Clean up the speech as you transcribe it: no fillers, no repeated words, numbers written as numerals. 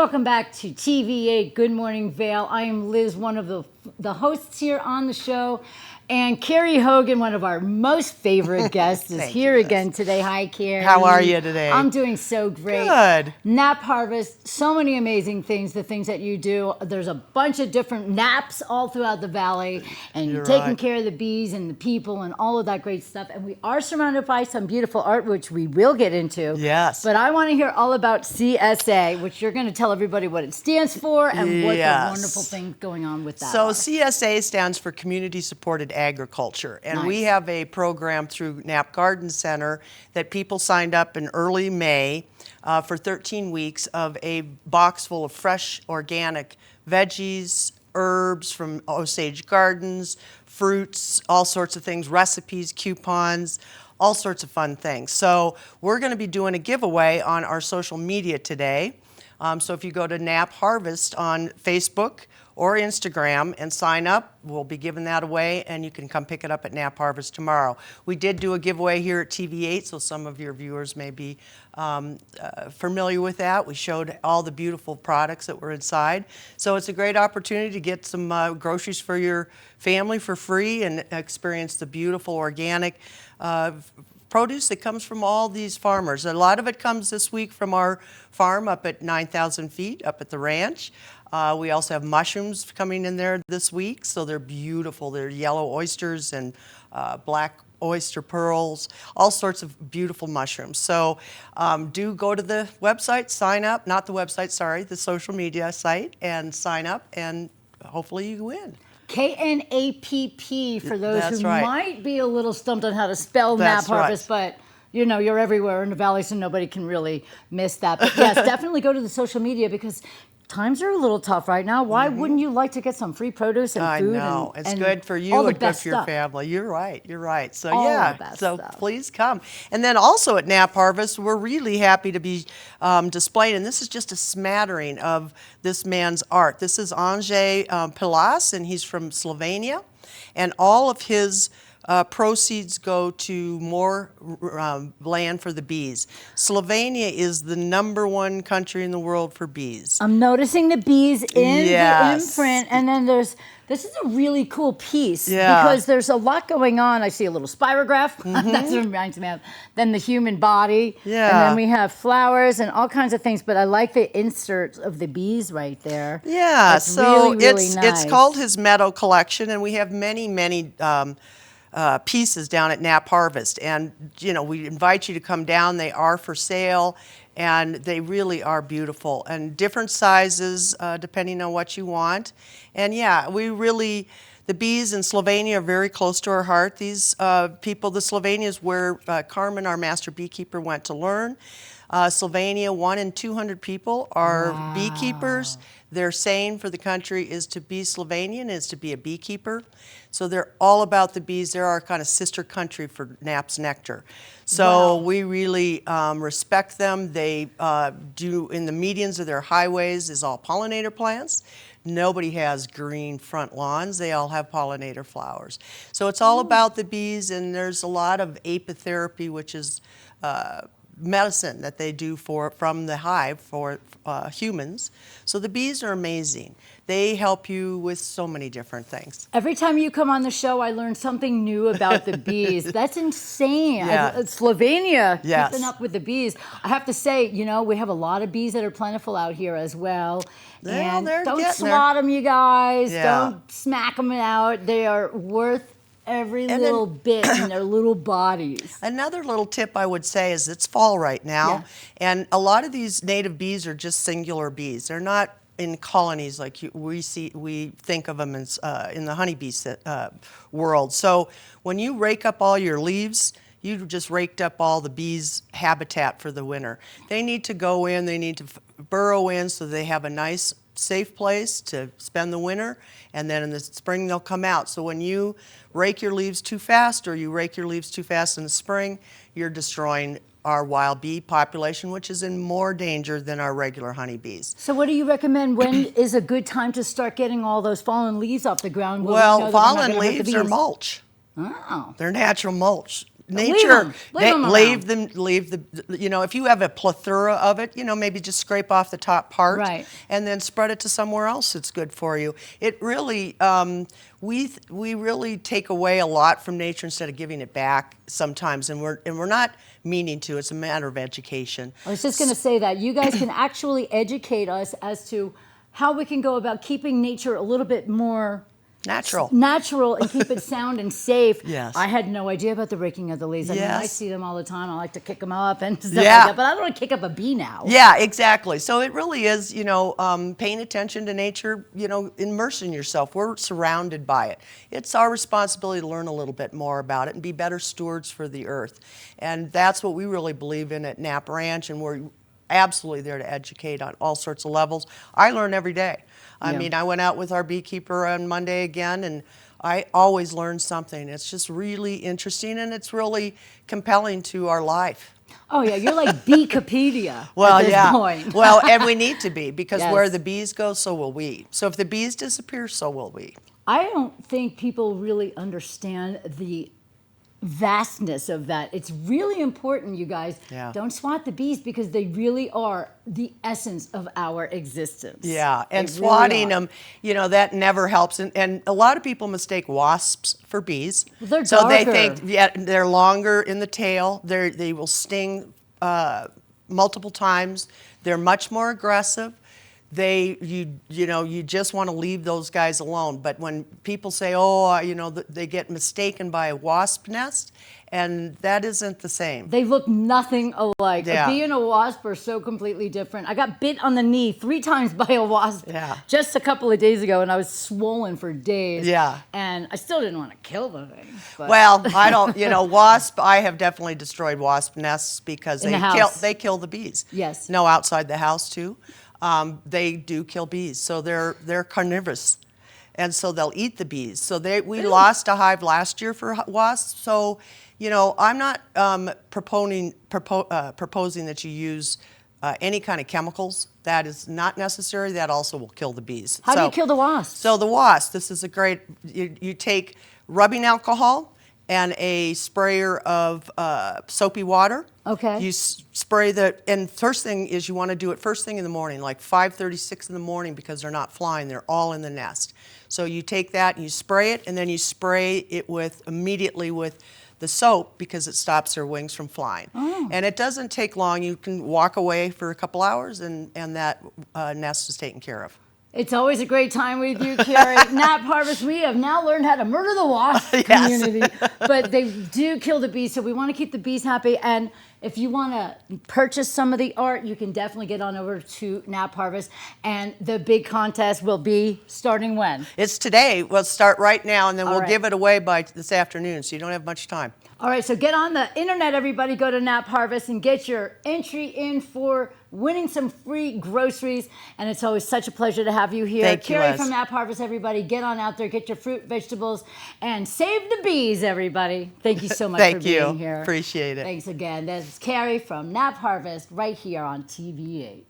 Welcome back to TV8 Good Morning Vail. I am Liz, one of the hosts here on the show. And Cary Hogan, one of our most favorite guests, is here again today. Hi, Cary. How are you today? I'm doing so great. Good. Knapp Harvest, so many amazing things, the things that you do. There's a bunch of different naps all throughout the valley, and you're taking care of the bees and the people and all of that great stuff. And we are surrounded by some beautiful art, which we will get into. Yes. But I want to hear all about CSA, which you're going to tell everybody what it stands for and what the wonderful things going on with that So are. CSA stands for Community Supported Agriculture, and we have a program through Knapp Garden Center that people signed up in early May for 13 weeks of a box full of fresh organic veggies, herbs from Osage Gardens, fruits, all sorts of things, recipes, coupons, all sorts of fun things. So we're going to be doing a giveaway on our social media today. So if you go to Knapp Harvest on Facebook or Instagram and sign up, we'll be giving that away, and you can come pick it up at Knapp Harvest tomorrow. We did do a giveaway here at TV8, so some of your viewers may be familiar with that. We showed all the beautiful products that were inside. So it's a great opportunity to get some groceries for your family for free and experience the beautiful organic produce that comes from all these farmers. A lot of it comes this week from our farm up at 9,000 feet up at the ranch. We also have mushrooms coming in there this week, so they're beautiful. They're yellow oysters and black oyster pearls, all sorts of beautiful mushrooms. So do go to the website, sign up, not the website, sorry, the social media site, and sign up, and hopefully you win. KNAPP for those who might be a little stumped on how to spell Knapp Harvest, but you know, you're everywhere in the valley, so nobody can really miss that. But yes, definitely go to the social media because times are a little tough right now. Why wouldn't you like to get some free produce and food? I know. It's good for you and good for your family. You're right. You're right. So please come. And then also at Knapp Harvest, we're really happy to be displaying, and this is just a smattering of this man's art. This is Andrzej Pilas, and he's from Slovenia, and all of his proceeds go to more land for the bees. Slovenia is the #1 country in the world for bees. I'm noticing the bees in the imprint, and then this is a really cool piece because there's a lot going on. I see a little spirograph, that's what it reminds me of, then the human body, and then we have flowers and all kinds of things, but I like the inserts of the bees right there. Yeah, that's so really nice. It's called his Meadow Collection, and we have many pieces down at Knapp Harvest, and you know, we invite you to come down. They are for sale, and they really are beautiful and different sizes depending on what you want. And the bees in Slovenia are very close to our heart. These people, the Slovenia is where Carmen, our master beekeeper, went to learn. Slovenia, 1 in 200 people are beekeepers. Their saying for the country is to be Slovenian is to be a beekeeper. So they're all about the bees. They're our kind of sister country for Knapp's nectar. So we really respect them. They do, in the medians of their highways is all pollinator plants. Nobody has green front lawns. They all have pollinator flowers. So it's all about the bees, and there's a lot of apitherapy, which is medicine that they do from the hive for humans. So the bees are amazing. They help you with so many different things. Every time you come on the show, I learn something new about the bees. That's insane. Slovenia, keeping up with the bees. I have to say, you know, we have a lot of bees that are plentiful out here as well. And don't swat them, you guys. Don't smack them out. They are worth every little bit in their little bodies. Another little tip I would say is it's fall right now, and a lot of these native bees are just singular bees. They're not in colonies like we think of them as in the honeybee world. So when you rake up all your leaves, you just raked up all the bees' habitat for the winter. They need to go in, they need to burrow in so they have a nice, safe place to spend the winter, and then in the spring they'll come out. So when you rake your leaves too fast or you rake your leaves too fast in the spring, you're destroying our wild bee population, which is in more danger than our regular honeybees. So what do you recommend? When is a good time to start getting all those fallen leaves off the ground? Well, fallen leaves are mulch. Oh. They're natural mulch. nature, leave them, leave the, if you have a plethora of it, maybe just scrape off the top part, right, and then spread it to somewhere else that's good for you. It really, we really take away a lot from nature instead of giving it back sometimes, and we're not meaning to. It's a matter of education. I was just going to say that you guys can actually educate us as to how we can go about keeping nature a little bit more natural and keep it sound and safe. Yes. I had no idea about the raking of the leaves. I mean, I see them all the time. I like to kick them up and stuff like that, but I don't want to kick up a bee now. Yeah, exactly. So it really is, paying attention to nature, immersing yourself. We're surrounded by it. It's our responsibility to learn a little bit more about it and be better stewards for the earth. And that's what we really believe in at Knapp Ranch, and we're absolutely there to educate on all sorts of levels. I learn every day. I mean, I went out with our beekeeper on Monday again, and I always learn something. It's just really interesting, and it's really compelling to our life. Oh, yeah, you're like Beekepedia well, at this point. Well, and we need to be, because where the bees go, so will we. So if the bees disappear, so will we. I don't think people really understand the vastness of that. It's really important, you guys. Don't swat the bees, because they really are the essence of our existence. Yeah, and swatting them, that never helps. And a lot of people mistake wasps for bees. They're so darker. They think, they're longer in the tail. They will sting multiple times. They're much more aggressive. You just want to leave those guys alone. But when people say, they get mistaken by a wasp nest, and that isn't the same. They look nothing alike. A bee and a wasp are so completely different. I got bit on the knee 3 times by a wasp just a couple of days ago, and I was swollen for days. And I still didn't want to kill the thing. But. Well, I don't, wasp, I have definitely destroyed wasp nests because they kill the bees. Yes. No, outside the house too. They do kill bees, so they're carnivorous, and so they'll eat the bees. So we lost a hive last year for wasps. So, I'm not proposing that you use any kind of chemicals. That is not necessary. That also will kill the bees. How do you kill the wasps? So the wasp, this is a great. You take rubbing alcohol and a sprayer of soapy water. Okay. You spray and first thing is you want to do it first thing in the morning, like 5:36 in the morning, because they're not flying, they're all in the nest. So you take that and you spray it, and then you spray it immediately with the soap, because it stops their wings from flying. And it doesn't take long. You can walk away for a couple hours, and that nest is taken care of. It's always a great time with you, Cary. Knapp Harvest, we have now learned how to murder the wasp community. But they do kill the bees, so we want to keep the bees happy. And if you want to purchase some of the art, you can definitely get on over to Knapp Harvest. And the big contest will be starting when? It's today. We'll start right now, and then we'll give it away by this afternoon, so you don't have much time. All right, so get on the internet, everybody. Go to Knapp Harvest and get your entry in for winning some free groceries. And it's always such a pleasure to have you here. Thank you, Cary Liz. from Knapp Harvest, everybody. Get on out there, get your fruit, vegetables, and save the bees, everybody. Thank you so much for being here. Appreciate it. Thanks again. This is Cary from Knapp Harvest right here on TV8.